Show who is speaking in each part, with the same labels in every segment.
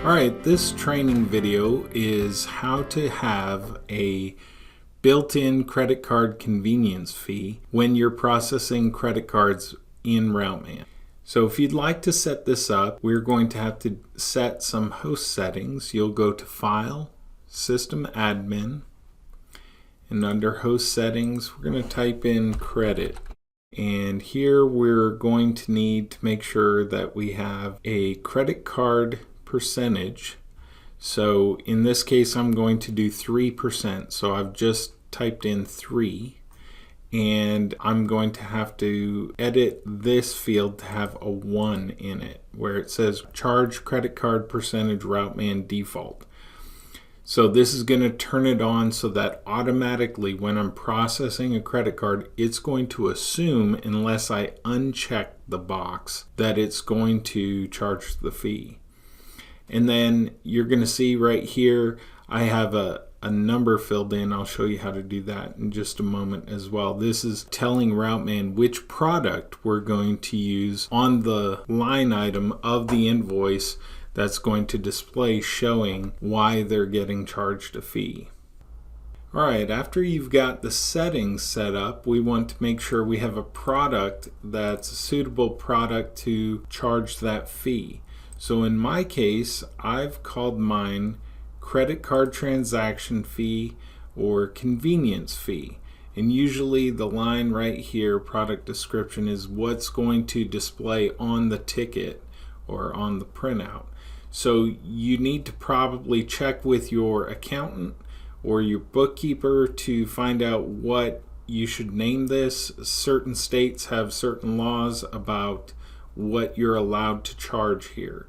Speaker 1: Alright, this training video is how to have a built-in credit card convenience fee when you're processing credit cards in routeman. So if you'd like to set this up, we're going to have to set some host settings. You'll go to File, System Admin, and under Host Settings, we're going to type in Credit. And here we're going to need to make sure that we have a credit card percentage. So in this case I'm going to do 3%, so I've just typed in 3, and I'm going to have to edit this field to have a 1 in it where it says charge credit card percentage routeman default. So this is going to turn it on so that automatically when I'm processing a credit card, it's going to assume, unless I uncheck the box, that it's going to charge the fee. And then you're going to see right here I have a number filled in. I'll show you how to do that in just a moment as well. This is telling routeman which product we're going to use on the line item of the invoice that's going to display, showing why they're getting charged a fee. Alright, after you've got the settings set up, we want to make sure we have a product that's a suitable product to charge that fee. So in my case, I've called mine credit card transaction fee or convenience fee. And usually the line right here, product description, is what's going to display on the ticket or on the printout. So you need to probably check with your accountant or your bookkeeper to find out what you should name this. Certain states have certain laws about what you're allowed to charge here.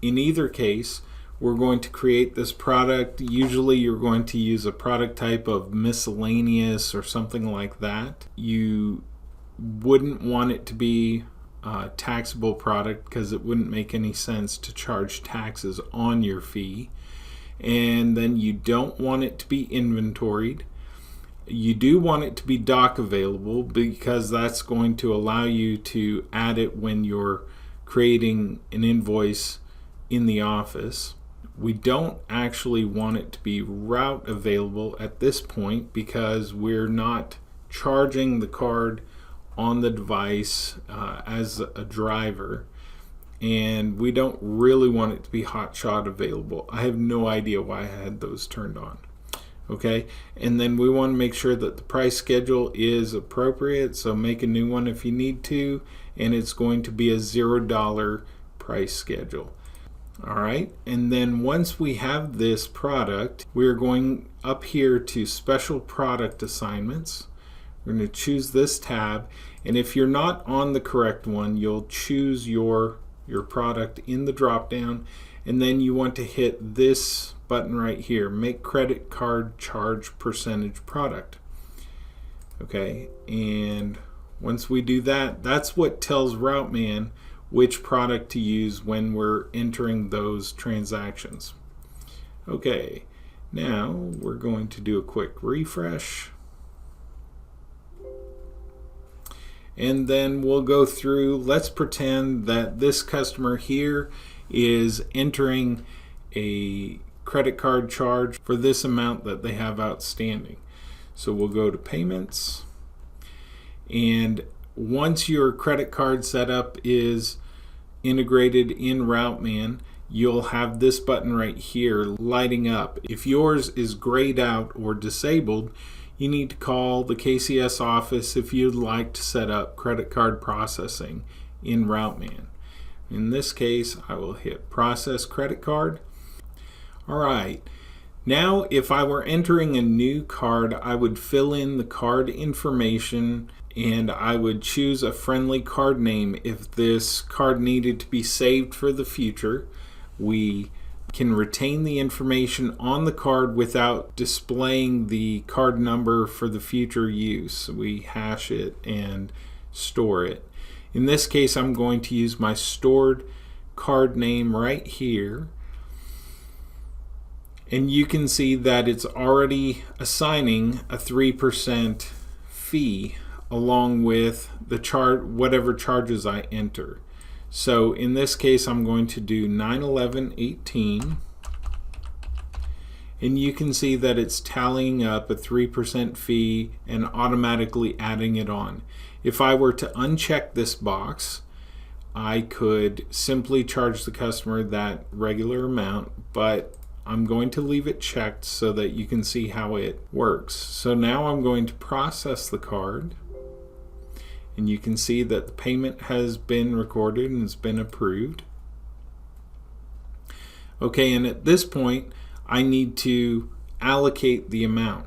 Speaker 1: In either case, we're going to create this product. Usually you're going to use a product type of miscellaneous or something like that. You wouldn't want it to be a taxable product because it wouldn't make any sense to charge taxes on your fee. And then you don't want it to be inventoried. You do want it to be dock available because that's going to allow you to add it when you're creating an invoice in the office. We don't actually want it to be route available at this point because we're not charging the card on the device as a driver, and we don't really want it to be hotshot available. I have no idea why I had those turned on. Okay, and then we want to make sure that the price schedule is appropriate, so make a new one if you need to, and it's going to be a $0 price schedule. Alright, and then once we have this product, we're going up here to special product assignments. We're going to choose this tab, and if you're not on the correct one, you'll choose your product in the drop down, and then you want to hit this button right here, make credit card charge percentage product. Okay, and once we do that, that's what tells routeman which product to use when we're entering those transactions. Okay, now we're going to do a quick refresh. And then we'll go through, let's pretend that this customer here is entering a credit card charge for this amount that they have outstanding. So we'll go to payments, and once your credit card setup is integrated in routeman, you'll have this button right here lighting up. If yours is grayed out or disabled, you need to call the KCS office if you'd like to set up credit card processing in routeman. In this case, I will hit process credit card. Alright, now if I were entering a new card, I would fill in the card information, and I would choose a friendly card name if this card needed to be saved for the future. We can retain the information on the card without displaying the card number for the future use. We hash it and store it. In this case, I'm going to use my stored card name right here. And you can see that it's already assigning a 3% fee along with the whatever charges I enter. So in this case, I'm going to do 9/11/18, and you can see that it's tallying up a 3% fee and automatically adding it on. If I were to uncheck this box, I could simply charge the customer that regular amount, but I'm going to leave it checked so that you can see how it works. So now I'm going to process the card, and you can see that the payment has been recorded and it's been approved. Okay, and at this point I need to allocate the amount.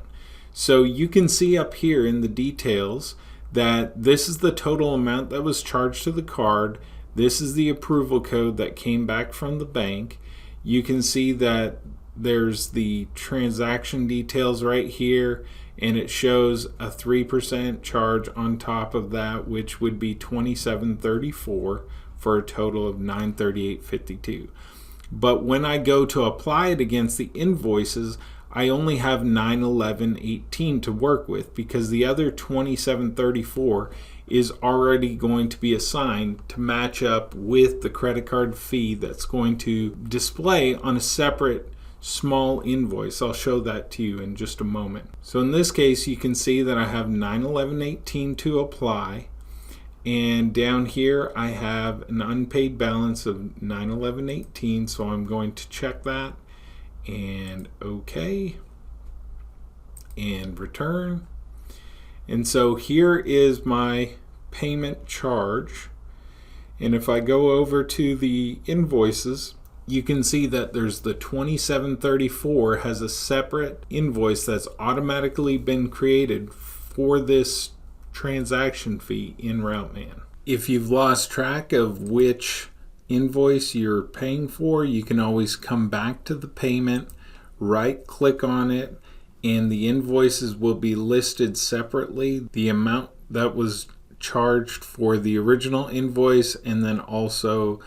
Speaker 1: So you can see up here in the details that this is the total amount that was charged to the card. This is the approval code that came back from the bank. You can see that there's the transaction details right here, and it shows a 3% charge on top of that, which would be $27.34 for a total of $938.52. But when I go to apply it against the invoices, I only have 9/11/18 to work with, because the other $27.34 is already going to be assigned to match up with the credit card fee that's going to display on a separate small invoice. I'll show that to you in just a moment. So in this case, you can see that I have 9/11/18 to apply, and down here I have an unpaid balance of 9/11/18, so I'm going to check that and OK and return. And so here is my payment charge, and if I go over to the invoices, you can see that there's the $27.34 has a separate invoice that's automatically been created for this transaction fee in routeman. If you've lost track of which invoice you're paying for, you can always come back to the payment, right click on it, and the invoices will be listed separately. The amount that was charged for the original invoice, and then also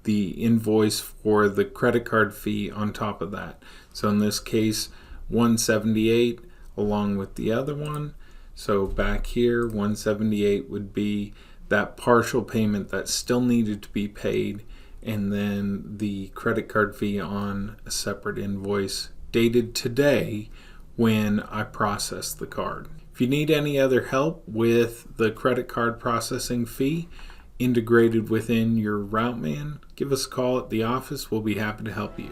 Speaker 1: the invoice for the credit card fee on top of that. So in this case, $178 along with the other one. So back here, $178 would be that partial payment that still needed to be paid, and then the credit card fee on a separate invoice dated today when I processed the card. If you need any other help with the credit card processing fee integrated within your routeman, give us a call at the office. We'll be happy to help you.